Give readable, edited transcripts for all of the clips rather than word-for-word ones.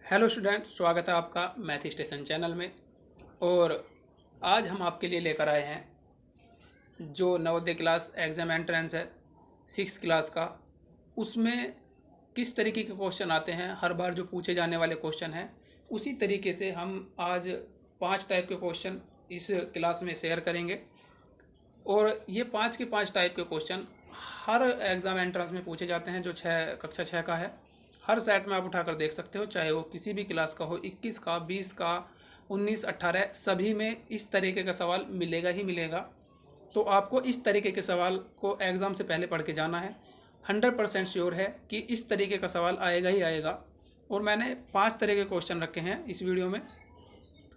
Hello student, स्वागत है आपका मैथ स्टेशन चैनल में। और आज हम आपके लिए लेकर आए हैं जो नवोदय क्लास एग्ज़ाम एंट्रेंस है 6th क्लास का। उसमें किस तरीके के क्वेश्चन आते हैं, हर बार जो पूछे जाने वाले क्वेश्चन हैं उसी तरीके से हम आज 5 टाइप के क्वेश्चन इस क्लास में शेयर करेंगे। और ये 5 के 5 टाइप के क्वेश्चन हर एग्ज़ाम एंट्रेंस में पूछे जाते हैं जो कक्षा 6 का है। हर सेट में आप उठाकर देख सकते हो, चाहे वो किसी भी क्लास का हो, 21 का, 20 का, 19, 18, सभी में इस तरीके का सवाल मिलेगा ही मिलेगा। तो आपको इस तरीके के सवाल को एग्ज़ाम से पहले पढ़ के जाना है। 100% श्योर है कि इस तरीके का सवाल आएगा ही आएगा। और मैंने 5 तरह के क्वेश्चन रखे हैं इस वीडियो में,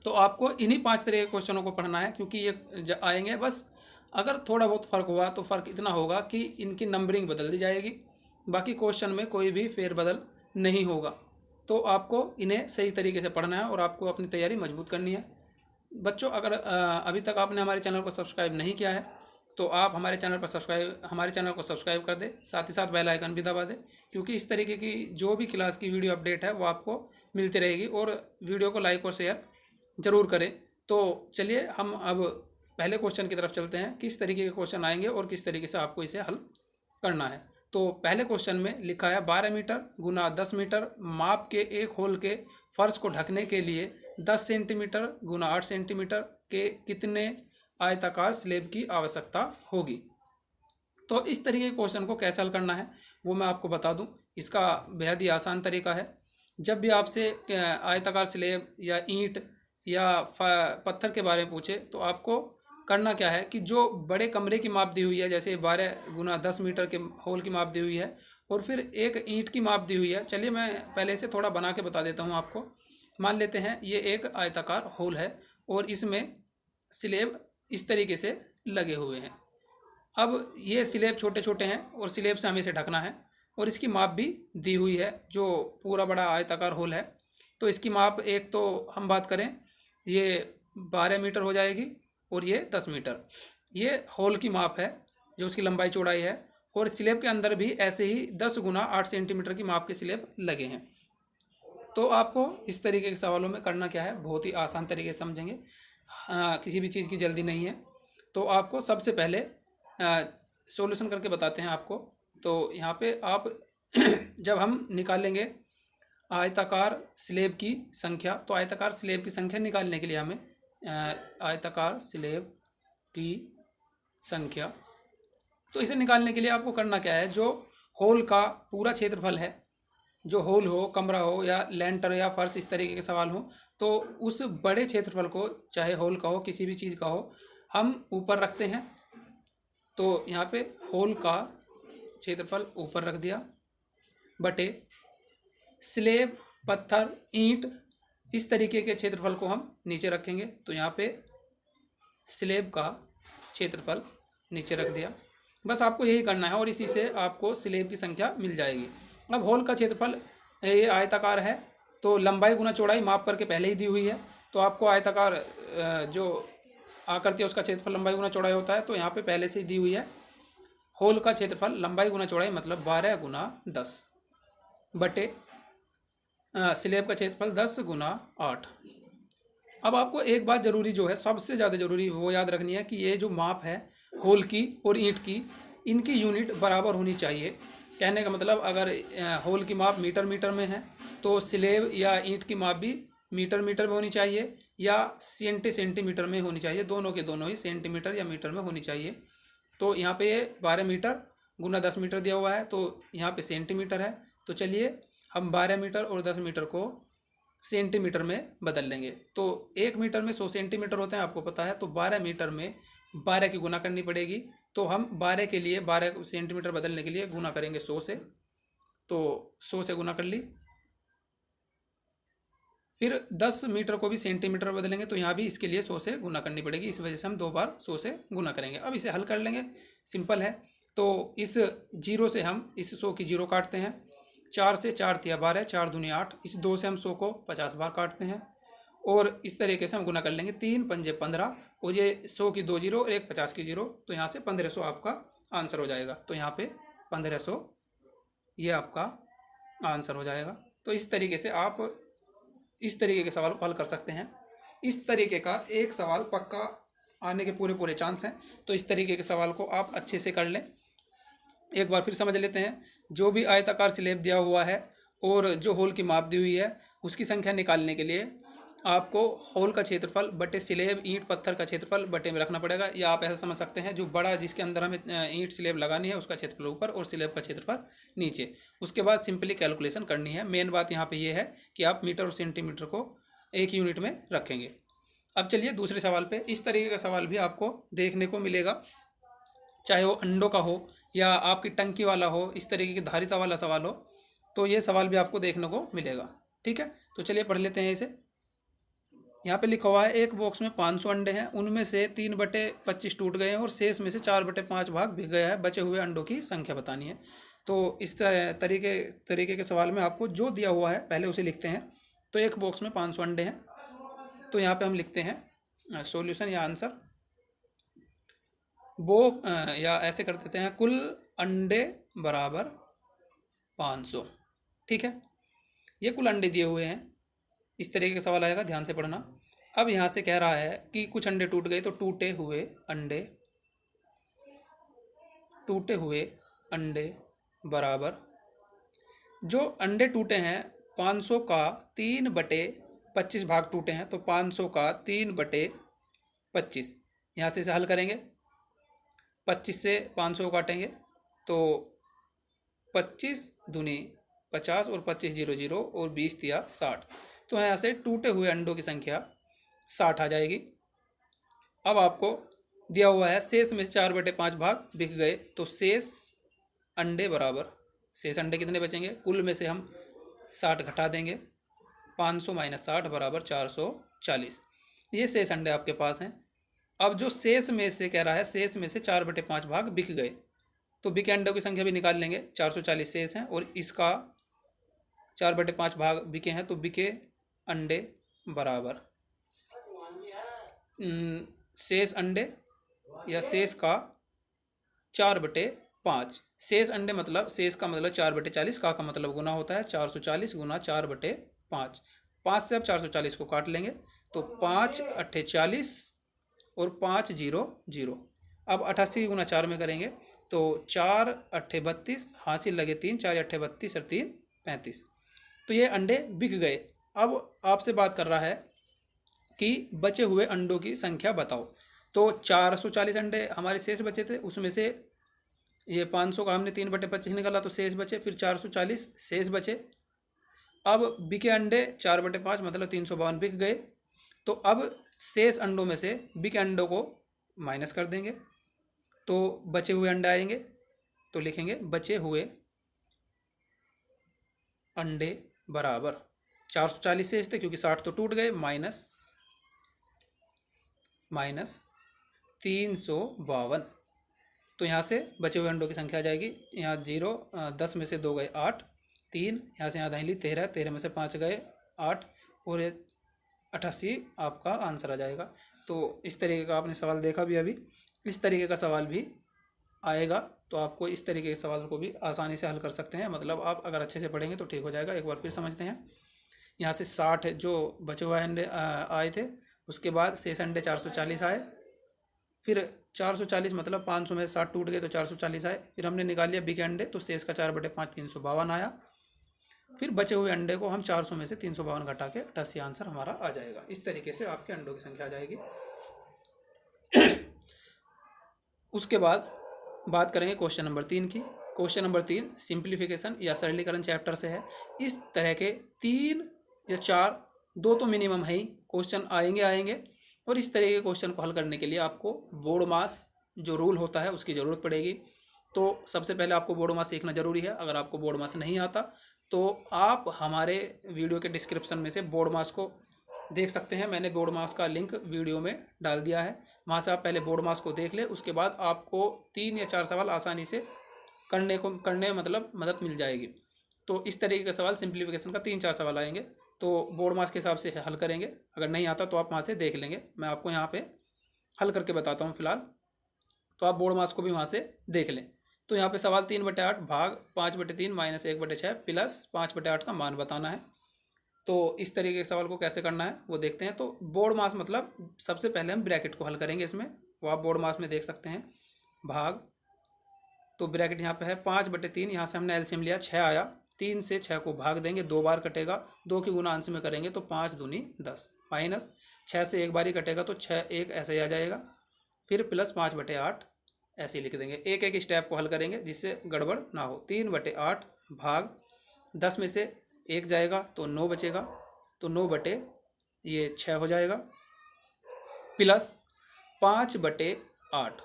तो आपको इन्हीं 5 तरह के क्वेश्चनों को पढ़ना है, क्योंकि ये आएंगे। बस अगर थोड़ा बहुत फ़र्क हुआ तो फ़र्क इतना होगा कि इनकी नंबरिंग बदल दी जाएगी, बाकी क्वेश्चन में कोई भी फेरबदल नहीं होगा। तो आपको इन्हें सही तरीके से पढ़ना है और आपको अपनी तैयारी मजबूत करनी है। बच्चों, अगर अभी तक आपने हमारे चैनल को सब्सक्राइब नहीं किया है तो आप हमारे चैनल को सब्सक्राइब कर दें, साथ ही साथ बेल आइकन भी दबा दें, क्योंकि इस तरीके की जो भी क्लास की वीडियो अपडेट है वो आपको मिलती रहेगी। और वीडियो को लाइक और शेयर ज़रूर करें। तो चलिए हम अब पहले क्वेश्चन की तरफ चलते हैं, किस तरीके के क्वेश्चन आएंगे और किस तरीके से आपको इसे हल करना है। तो पहले क्वेश्चन में लिखा है 12 मीटर गुना 10 मीटर माप के एक होल के फर्श को ढकने के लिए 10 सेंटीमीटर गुना 8 सेंटीमीटर के कितने आयताकार स्लैब की आवश्यकता होगी। तो इस तरीके के क्वेश्चन को कैसे हल करना है वो मैं आपको बता दूं। इसका बेहद ही आसान तरीका है। जब भी आपसे आयताकार स्लैब या ईंट या पत्थर के बारे में पूछे तो आपको करना क्या है कि जो बड़े कमरे की माप दी हुई है, जैसे 12 गुना 10 मीटर के होल की माप दी हुई है और फिर एक ईंट की माप दी हुई है। चलिए मैं पहले से थोड़ा बना के बता देता हूँ आपको। मान लेते हैं ये एक आयताकार होल है और इसमें स्लैब इस तरीके से लगे हुए हैं। अब ये स्लैब छोटे छोटे हैं और स्लैब से हमें इसे ढकना है और इसकी माप भी दी हुई है। जो पूरा बड़ा आयताकार होल है तो इसकी माप, एक तो हम बात करें, ये 12 मीटर हो जाएगी और ये 10 मीटर। ये होल की माप है जो उसकी लंबाई चौड़ाई है। और स्लैब के अंदर भी ऐसे ही 10 गुना 8 सेंटीमीटर की माप के स्लैब लगे हैं। तो आपको इस तरीके के सवालों में करना क्या है, बहुत ही आसान तरीके से समझेंगे। किसी भी चीज़ की जल्दी नहीं है। तो आपको सबसे पहले सॉल्यूशन करके बताते हैं आपको। तो यहाँ पे आप जब हम निकालेंगे आयताकार स्लैब की संख्या, तो आयताकार स्लैब की संख्या निकालने के लिए हमें आयताकार स्लैब की संख्या, तो इसे निकालने के लिए आपको करना क्या है, जो होल का पूरा क्षेत्रफल है, जो होल हो, कमरा हो या लेंटर या फर्श, इस तरीके के सवाल हो, तो उस बड़े क्षेत्रफल को, चाहे होल का हो किसी भी चीज़ का हो, हम ऊपर रखते हैं। तो यहाँ पे होल का क्षेत्रफल ऊपर रख दिया बटे स्लैब, पत्थर, ईंट, इस तरीके के क्षेत्रफल को हम नीचे रखेंगे। तो यहाँ पे स्लैब का क्षेत्रफल नीचे रख दिया। बस आपको यही करना है और इसी से आपको स्लैब की संख्या मिल जाएगी। अब होल का क्षेत्रफल ये आयताकार है तो लंबाई गुना चौड़ाई माप करके पहले ही दी हुई है। तो आपको आयताकार जो आकृति है उसका क्षेत्रफल लंबाई गुना चौड़ाई होता है, तो यहाँ पे पहले से ही दी हुई है। होल का क्षेत्रफल लंबाई गुना चौड़ाई मतलब 12 गुना 10 बटे स्लैब का क्षेत्रफल 10 गुना 8। अब आपको एक बात ज़रूरी, जो है सबसे ज़्यादा ज़रूरी, वो याद रखनी है कि ये जो माप है होल की और ईंट की, इनकी यूनिट बराबर होनी चाहिए। कहने का मतलब, अगर होल की माप मीटर मीटर में है तो स्लैब या ईंट की माप भी मीटर मीटर में होनी चाहिए या सेंटीमीटर में होनी चाहिए। दोनों के दोनों ही सेंटीमीटर या मीटर में होनी चाहिए। तो यहाँ पे ये 12 मीटर गुना 10 मीटर दिया हुआ है, तो यहाँ पे सेंटीमीटर है। तो चलिए हम 12 मीटर और 10 मीटर को सेंटीमीटर में बदल लेंगे। तो 1 मीटर में 100 सेंटीमीटर होते हैं, आपको पता है। तो 12 मीटर में 12 की गुना करनी पड़ेगी। तो हम 12 के लिए 12 सेंटीमीटर बदलने के लिए गुना करेंगे 100 से। तो 100 से गुना कर ली। फिर 10 मीटर को भी सेंटीमीटर बदलेंगे तो यहाँ भी इसके लिए 100 से गुना करनी पड़ेगी। इस वजह से हम 2 बार 100 से गुना करेंगे। अब इसे हल कर लेंगे, सिंपल है। तो इस 0 से हम इस 100 की 0 काटते हैं। 4 से 4 तिया 12, 4 दूनी 8। इस 2 से हम 100 को 50 बार काटते हैं और इस तरीके से हम गुना कर लेंगे। 3 पंजे 15 और ये 100 की 2 जीरो और एक 50 की 0, तो यहाँ से 1500 आपका आंसर हो जाएगा। तो यहाँ पे 1500 ये आपका आंसर हो जाएगा। तो इस तरीके से आप इस तरीके के सवाल को हल कर सकते हैं। इस तरीके का एक सवाल पक्का आने के पूरे पूरे चांस हैं, तो इस तरीके के सवाल को आप अच्छे से कर लें। एक बार फिर समझ लेते हैं। जो भी आयताकार स्लैब दिया हुआ है और जो होल की माप दी हुई है, उसकी संख्या निकालने के लिए आपको होल का क्षेत्रफल बटे स्लैब ईंट पत्थर का क्षेत्रफल बटे में रखना पड़ेगा। या आप ऐसा समझ सकते हैं, जो बड़ा जिसके अंदर हमें ईंट स्लैब लगानी है उसका क्षेत्रफल ऊपर और स्लैब का क्षेत्रफल नीचे। उसके बाद सिंपली कैलकुलेशन करनी है। मेन बात यहाँ पे ये है कि आप मीटर और सेंटीमीटर को एक यूनिट में रखेंगे। अब चलिए दूसरे सवाल पे। इस तरीके का सवाल भी आपको देखने को मिलेगा, चाहे वो अंडों का हो या आपकी टंकी वाला हो, इस तरीके की धारिता वाला सवाल हो, तो ये सवाल भी आपको देखने को मिलेगा। ठीक है, तो चलिए पढ़ लेते हैं इसे। यहाँ पे लिखा हुआ है एक बॉक्स में 500 अंडे हैं, उनमें से 3/25 टूट गए हैं और शेष में से 4/5 भाग बिक गया है। बचे हुए अंडों की संख्या बतानी है। तो इस तरीके के सवाल में आपको जो दिया हुआ है पहले उसे लिखते हैं। तो एक बॉक्स में 500 अंडे हैं, तो यहाँ पे हम लिखते हैं सॉल्यूशन या आंसर। वो या ऐसे कर देते हैं, कुल अंडे बराबर 500। ठीक है, ये कुल अंडे दिए हुए हैं। इस तरीके का सवाल आएगा, ध्यान से पढ़ना। अब यहाँ से कह रहा है कि कुछ अंडे टूट गए, तो टूटे हुए अंडे बराबर, जो अंडे टूटे हैं 500 का 3/25 भाग टूटे हैं, तो 500 का 3/25। यहाँ से इसे हल करेंगे, 25 से 500 को काटेंगे तो 25 दूनी 50 और 25 0 0 और 20 दिया 60। तो यहाँ से टूटे हुए अंडों की संख्या 60 आ जाएगी। अब आपको दिया हुआ है शेष में से 4/5 भाग बिक गए, तो शेष अंडे बराबर, शेष अंडे कितने बचेंगे, कुल में से हम 60 घटा देंगे, 500 - 60 बराबर 440। ये शेष अंडे आपके पास हैं। अब जो शेष में से कह रहा है, शेष में से 4/5 भाग बिक गए, तो बिके अंडों की संख्या भी निकाल लेंगे। 440 शेष हैं और इसका 4/5 भाग बिके हैं, तो बिके अंडे बराबर शेष अंडे या शेष का 4/5। शेष अंडे मतलब, शेष का मतलब 4/40, का मतलब गुना होता है 440 गुना 4/5। 5 से अब 440 को काट लेंगे, तो 5 × 40 और 5 0 0। अब 88 गुना 4 में करेंगे तो 4 × 32, हासिल लगे 3, 4 × 32 और 3 35। तो ये अंडे बिक गए। अब आपसे बात कर रहा है कि बचे हुए अंडों की संख्या बताओ। तो 440 अंडे हमारे शेष बचे थे, उसमें से ये 500 का हमने 3/25 निकाला, तो शेष बचे, फिर 440 शेष बचे। अब बिके अंडे 4/5 मतलब 352 बिक गए। तो अब शेष अंडों में से बिके अंडों को माइनस कर देंगे, तो बचे हुए अंडे आएंगे। तो लिखेंगे बचे हुए अंडे बराबर 440 शेष थे क्योंकि 60 तो टूट गए, माइनस 352। तो यहाँ से बचे हुए अंडों की संख्या आ जाएगी, यहाँ 0 10 में से 2 गए 8, 3 यहाँ से यहाँ दाहिनी 13, 13 में से 5 गए 8 और 88 आपका आंसर आ जाएगा। तो इस तरीके का आपने सवाल देखा भी अभी, इस तरीके का सवाल भी आएगा, तो आपको इस तरीके के सवाल को भी आसानी से हल कर सकते हैं। मतलब आप अगर अच्छे से पढ़ेंगे तो ठीक हो जाएगा। एक बार फिर समझते हैं। यहाँ से 60 जो बचे हुए अंडे आए थे, उसके बाद शेष अंडे 440 आए, फिर 440 मतलब 500 में 60 टूट गए तो 440 आए, फिर हमने निकाल लिया बिके अंडे, तो शेष का 4/5 352 आया। फिर बचे हुए अंडे को हम 400 में से 352 घटा के 88 आंसर हमारा आ जाएगा। इस तरीके से आपके अंडों की संख्या आ जाएगी। उसके बाद बात करेंगे क्वेश्चन नंबर 3 की। क्वेश्चन नंबर 3 सिंप्लीफिकेशन या सरलीकरण चैप्टर से है। इस तरह के 3 या 4, 2 तो मिनिमम है ही क्वेश्चन आएंगे। और इस तरह के क्वेश्चन को हल करने के लिए आपको बोर्ड मास जो रूल होता है उसकी ज़रूरत पड़ेगी। तो सबसे पहले आपको बोर्ड मास सीखना ज़रूरी है। अगर आपको बोर्ड मास नहीं आता तो आप हमारे वीडियो के डिस्क्रिप्शन में से बोर्ड मास को देख सकते हैं। मैंने बोर्ड मास का लिंक वीडियो में डाल दिया है, वहाँ से आप पहले बोर्ड मास को देख लें। उसके बाद आपको 3 या 4 सवाल आसानी से करने मतलब मदद मिल जाएगी। तो इस तरीके का सवाल सिंप्लीफिकेशन का 3-4 सवाल आएंगे, तो बोर्ड मास के हिसाब से हल करेंगे। अगर नहीं आता तो आप वहाँ से देख लेंगे, मैं आपको यहाँ पे हल करके बताता हूँ फिलहाल, तो आप बोर्ड मास को भी वहाँ से देख लें। तो यहाँ पे सवाल 3/8 भाग 5/3 - 1/6 प्लस 5/8 का मान बताना है। तो इस तरीके के सवाल को कैसे करना है वो देखते हैं। तो बोर्ड मास मतलब सबसे पहले हम ब्रैकेट को हल करेंगे इसमें, वो आप बोर्ड मास में देख सकते हैं। भाग, तो ब्रैकेट यहाँ पे है 5/3, यहाँ से हमने एलसीएम लिया 6 आया, 3 से 6 को भाग देंगे, 2 बार कटेगा, 2 की गुना अंश में करेंगे तो 5 दूनी 10, माइनस 6 से एक बार ही कटेगा तो 6 1 ऐसे ही आ जाएगा, फिर प्लस 5/8 ऐसे ही लिख देंगे। एक एक स्टेप को हल करेंगे जिससे गड़बड़ ना हो। 3/8 भाग 10 में से 1 जाएगा तो 9 बचेगा, तो 9/6 हो जाएगा, प्लस 5/8।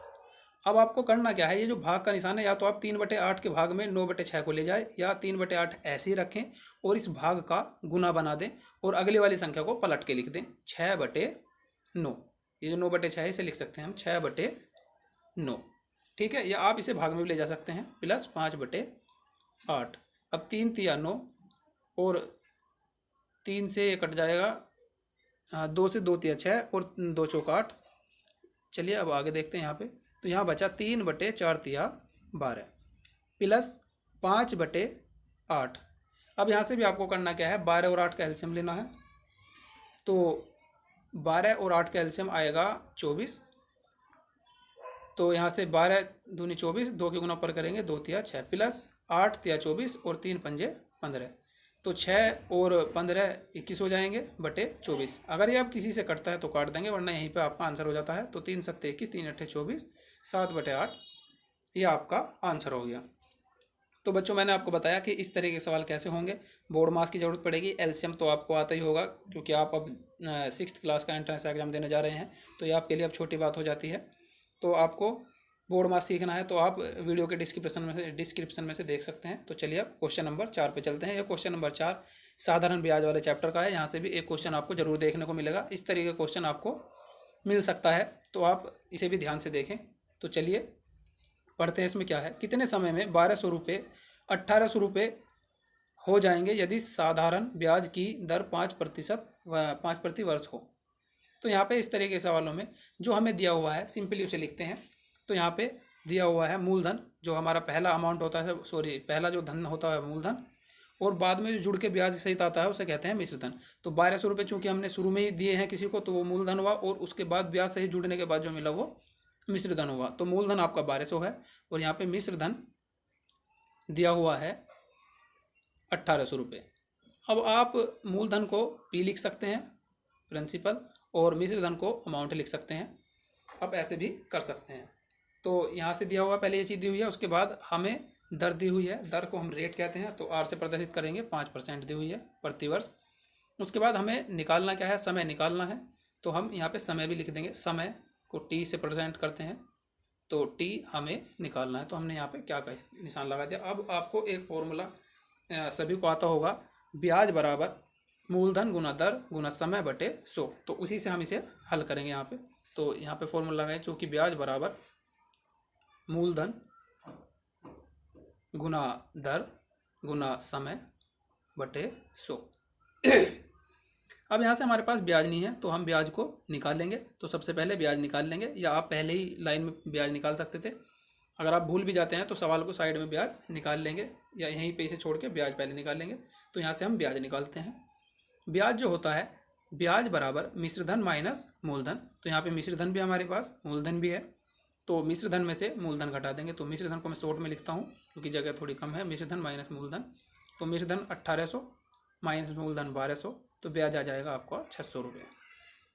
अब आपको करना क्या है, ये जो भाग का निशान है, या तो आप 3/8 के भाग में 9/6 को ले जाए, या 3/8 ऐसे ही रखें और इस भाग का गुना बना दें और अगली वाली संख्या को पलट के लिख दें 6/9। ये जो 9/6 है इसे लिख सकते हैं हम 6/9, ठीक है। या आप इसे भाग में भी ले जा सकते हैं, प्लस 5/8। अब 3 तिया 9 और 3 से ये कट जाएगा, 2 से 2 तिया 6 और 2 चौका 8। चलिए अब आगे देखते हैं यहाँ पे। तो यहाँ बचा 3/4 तिया 12 प्लस 5/8। अब यहाँ से भी आपको करना क्या है, 12 और 8 का एलसीएम लेना है। तो 12 और 8 का एलसीएम आएगा 24। तो यहाँ से 12 दूनी 24, 2 की गुना पर करेंगे 2 तिया 6, प्लस 8 तिया 24 और 3 पंजे 15। तो 6 और 15 21 हो जाएंगे बटे 24। अगर ये आप किसी से कटता है तो काट देंगे, वरना यहीं पे आपका आंसर हो जाता है। तो 3 सत्ते 21, 3 अट्ठे 24, 7/8 ये आपका आंसर हो गया। तो बच्चों मैंने आपको बताया कि इस तरह के सवाल कैसे होंगे। बोर्ड मास की ज़रूरत पड़ेगी, एलसीएम तो आपको आता ही होगा क्योंकि आप अब 6th क्लास का एंट्रेंस एग्जाम देने जा रहे हैं, तो ये आपके लिए अब छोटी बात हो जाती है। तो आपको बोर्ड मास सीखना है तो आप वीडियो के डिस्क्रिप्शन में से देख सकते हैं। तो चलिए अब क्वेश्चन नंबर 4 पे चलते हैं। यह क्वेश्चन नंबर 4 साधारण ब्याज वाले चैप्टर का है। यहाँ से भी एक क्वेश्चन आपको जरूर देखने को मिलेगा, इस तरीके का क्वेश्चन आपको मिल सकता है, तो आप इसे भी ध्यान से देखें। तो चलिए पढ़ते हैं इसमें क्या है। कितने समय में 1200 रुपये 1800 रुपये हो जाएंगे यदि साधारण ब्याज की दर 5 प्रति वर्ष हो। तो यहाँ पे इस तरह के सवालों में जो हमें दिया हुआ है सिंपली उसे लिखते हैं। तो यहाँ पे दिया हुआ है मूलधन, जो हमारा पहला अमाउंट होता है, पहला जो धन होता है मूलधन, और बाद में जो जुड़ के ब्याज सहित आता है उसे कहते हैं मिश्र धन। तो 1200 रुपये चूँकि हमने शुरू में ही दिए हैं किसी को तो वो मूलधन हुआ, और उसके बाद ब्याज सहित जुड़ने के बाद जो मिला वो मिश्र धन हुआ। तो मूलधन आपका 1200 है और यहाँ पे मिश्र धन दिया हुआ है 1800 रुपये। अब आप मूलधन को P लिख सकते हैं, प्रिंसिपल, और मिश्र धन को अमाउंट लिख सकते हैं। आप ऐसे भी कर सकते हैं। तो यहाँ से दिया हुआ पहले ये चीज़ दी हुई है, उसके बाद हमें दर दी हुई है, दर को हम रेट कहते हैं, तो R से प्रदर्शित करेंगे, 5% दी हुई है प्रति वर्ष। उसके बाद हमें निकालना क्या है, समय निकालना है, तो हम यहाँ पे समय भी लिख देंगे। समय को T से प्रेजेंट करते हैं, तो T हमें निकालना है, तो हमने यहाँ पे क्या कहे निशान लगा दिया। अब आपको एक फॉर्मूला सभी को आता होगा, ब्याज बराबर मूलधन गुना दर गुना समय बटे 100। तो उसी से हम इसे हल करेंगे यहाँ पे। तो यहाँ पे फॉर्मूला लगाएं, चूँकि ब्याज बराबर मूलधन गुना दर गुना समय बटे 100। अब यहाँ से हमारे पास ब्याज नहीं है तो हम ब्याज को निकाल लेंगे। तो सबसे पहले ब्याज निकाल लेंगे, या आप पहले ही लाइन में ब्याज निकाल सकते थे। अगर आप भूल भी जाते हैं तो सवाल को साइड में ब्याज निकाल लेंगे, या यहीं पे इसे छोड़ के ब्याज पहले निकाल लेंगे। तो यहाँ से हम ब्याज निकालते हैं। ब्याज जो होता है, ब्याज बराबर मिश्रधन माइनस मूलधन। तो यहाँ पे मिश्रधन भी हमारे पास, मूलधन भी है, तो मिश्रधन में से मूलधन घटा देंगे। तो मिश्रधन को मैं शॉर्ट में लिखता हूँ क्योंकि जगह थोड़ी कम है। मिश्रधन माइनस मूलधन, तो मिश्रधन 1800 माइनस मूलधन 1200, तो ब्याज आ जाएगा आपका 600 रुपये।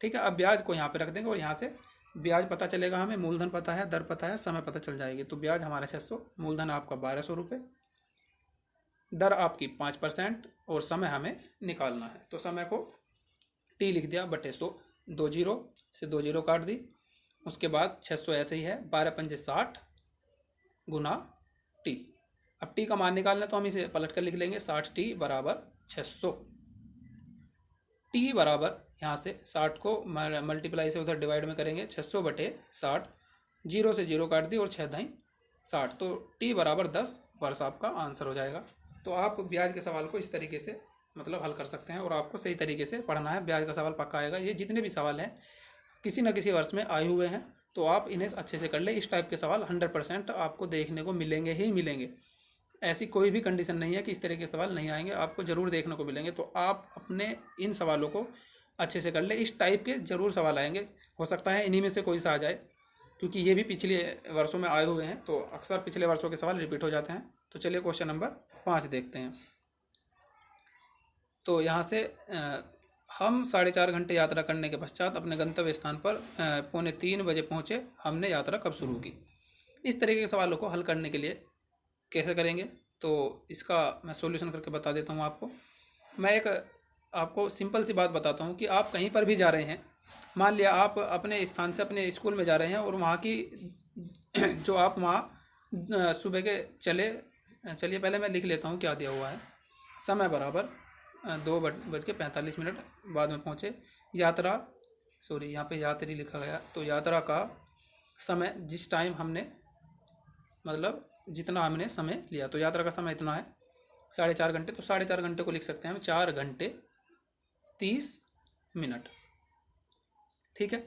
ठीक है, अब ब्याज को यहाँ पे रख देंगे और यहाँ से ब्याज पता चलेगा हमें, मूलधन पता है, दर पता है, समय पता चल जाएगी। तो ब्याज हमारा 600, मूलधन आपका 1200 रुपये, दर आपकी 5% और समय हमें निकालना है। तो समय को T लिख दिया बटे 100, 2 जीरो से 2 जीरो काट दी। उसके बाद 600 ऐसे ही है, 12 पंजे 60 गुना T। अब T का मान निकालना है तो हम इसे पलट कर लिख लेंगे, 60T बराबर 600। T बराबर यहाँ से 60 को मल्टीप्लाई से उधर डिवाइड में करेंगे, 600 बटे 60, जीरो से जीरो काट दी और 6 दाई 60, तो T बराबर 10 वर्ष आपका आंसर हो जाएगा। तो आप ब्याज के सवाल को इस तरीके से मतलब हल कर सकते हैं, और आपको सही तरीके से पढ़ना है। ब्याज का सवाल पक्का आएगा। ये जितने भी सवाल हैं किसी न किसी वर्ष में आए हुए हैं, तो आप इन्हें अच्छे से कर ले। इस टाइप के सवाल 100% आपको देखने को मिलेंगे ही मिलेंगे। ऐसी कोई भी कंडीशन नहीं है कि इस तरह के सवाल नहीं आएंगे, आपको ज़रूर देखने को मिलेंगे। तो आप अपने इन सवालों को अच्छे से कर ले, इस टाइप के ज़रूर सवाल आएंगे। हो सकता है इन्हीं में से कोई सा आ जाए, क्योंकि ये भी पिछले वर्षों में आए हुए हैं, तो अक्सर पिछले वर्षों के सवाल रिपीट हो जाते हैं। तो चलिए क्वेश्चन नंबर 5 देखते हैं। तो यहाँ से हम 4.5 घंटे यात्रा करने के पश्चात अपने गंतव्य स्थान पर 2:45 बजे पहुँचे। हमने यात्रा कब शुरू की? इस तरीके के सवालों को हल करने के लिए कैसे करेंगे, तो इसका मैं सॉल्यूशन करके बता देता हूँ आपको। मैं एक आपको सिंपल सी बात बताता हूँ कि आप कहीं पर भी जा रहे हैं, मान लिया आप अपने स्थान से अपने स्कूल में जा रहे हैं, और वहाँ की जो आप वहाँ सुबह के चलिए पहले मैं लिख लेता हूँ क्या दिया हुआ है। समय बराबर 2:45 बाद में पहुँचे। यात्रा यहाँ पे यात्री लिखा गया, तो यात्रा का समय जिस टाइम हमने मतलब जितना हमने समय लिया, तो यात्रा का समय इतना है 4.5 घंटे। तो 4.5 घंटे को लिख सकते हैं हम 4 घंटे 30 मिनट। ठीक है।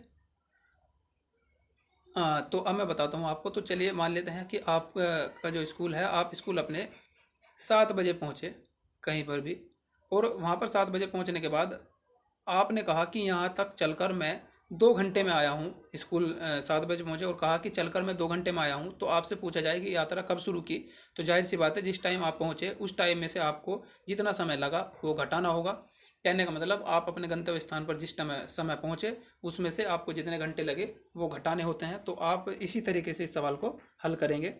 तो अब मैं बताता हूँ आपको। तो चलिए मान लेते हैं कि आप का जो स्कूल है, आप स्कूल अपने 7 बजे पहुँचे कहीं पर भी, और वहाँ पर 7 बजे पहुँचने के बाद आपने कहा कि यहाँ तक चलकर मैं 2 घंटे में आया हूँ। स्कूल 7 बजे पहुँचे और कहा कि चलकर मैं 2 घंटे में आया हूँ। तो आपसे पूछा जाए कि यात्रा कब शुरू की, तो जाहिर सी बात है जिस टाइम आप पहुँचे उस टाइम में से आपको जितना समय लगा वो घटाना होगा। कहने का मतलब आप अपने गंतव्य स्थान पर जिस समय पहुँचे उसमें से आपको जितने घंटे लगे वो घटाने होते हैं। तो आप इसी तरीके से इस सवाल को हल करेंगे।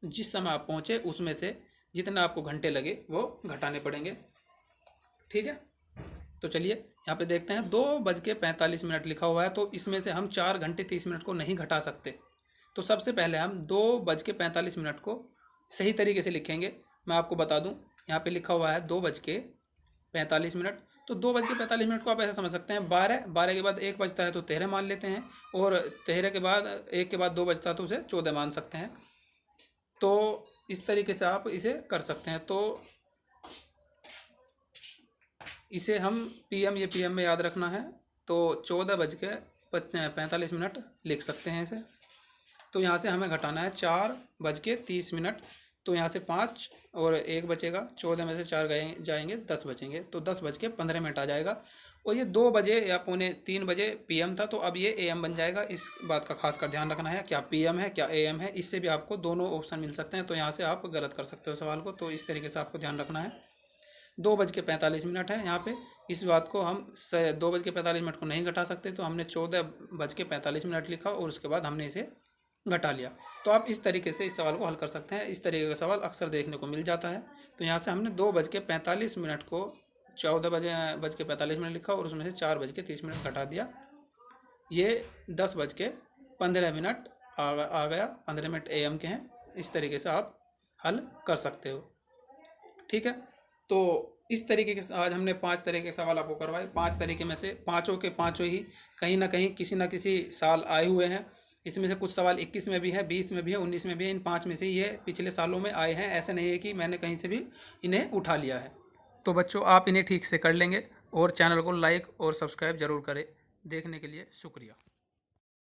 जिस समय आप पहुँचे उसमें से जितने आपको घंटे लगे वो घटाने पड़ेंगे। ठीक है। तो चलिए यहाँ पे देखते हैं 2:45 लिखा हुआ है, तो इसमें से हम 4 घंटे 30 मिनट को नहीं घटा सकते। तो सबसे पहले हम 2:45 को सही तरीके से लिखेंगे। मैं आपको बता दूं, यहाँ पे लिखा हुआ है 2:45। तो 2:45 को आप ऐसे समझ सकते हैं 12 के बाद 1 बजता है तो 13 मान लेते हैं, और 13 के बाद 1 के बाद 2 बजता है तो उसे 14 मान सकते हैं। तो इस तरीके से आप इसे कर सकते हैं। तो इसे हम PM में याद रखना है, तो 14:45 लिख सकते हैं इसे। तो यहाँ से हमें घटाना है 4:30। तो यहाँ से 5 और 1 बचेगा, 14 में से 4 गए जाएंगे 10 बचेंगे, तो 10:15 आ जाएगा। और ये 2 बजे या 2:45 बजे PM था, तो अब ये AM बन जाएगा। इस बात का खास कर ध्यान रखना है, क्या PM है क्या AM है। इससे भी आपको दोनों ऑप्शन मिल सकते हैं, तो यहाँ से आप गलत कर सकते हो सवाल को। तो इस तरीके से आपको ध्यान रखना है। 2:45 है यहाँ पे। इस बात को हम 2:45 को नहीं घटा सकते, तो हमने 14:45 लिखा और उसके बाद हमने इसे घटा लिया। तो आप इस तरीके से इस सवाल को हल कर सकते हैं। इस तरीके का सवाल अक्सर देखने को मिल जाता है। तो यहाँ से हमने 2:45 को 14:45 लिखा और उसमें से 4:30 घटा दिया। ये 10:15 आ गया। 15 मिनट AM के हैं। इस तरीके से आप हल कर सकते हो। ठीक है। तो इस तरीके के आज हमने 5 तरह के सवाल आपको करवाए। 5 तरीके में से पाँचों के पाँचों ही कहीं ना कहीं किसी न किसी साल आए हुए हैं। इसमें से कुछ सवाल 21 में भी है, 20 में भी है, 19 में भी है। इन 5 में से ये पिछले सालों में आए हैं। ऐसा नहीं है कि मैंने कहीं से भी इन्हें उठा लिया है। तो बच्चों आप इन्हें ठीक से कर लेंगे, और चैनल को लाइक और सब्सक्राइब ज़रूर करें। देखने के लिए शुक्रिया।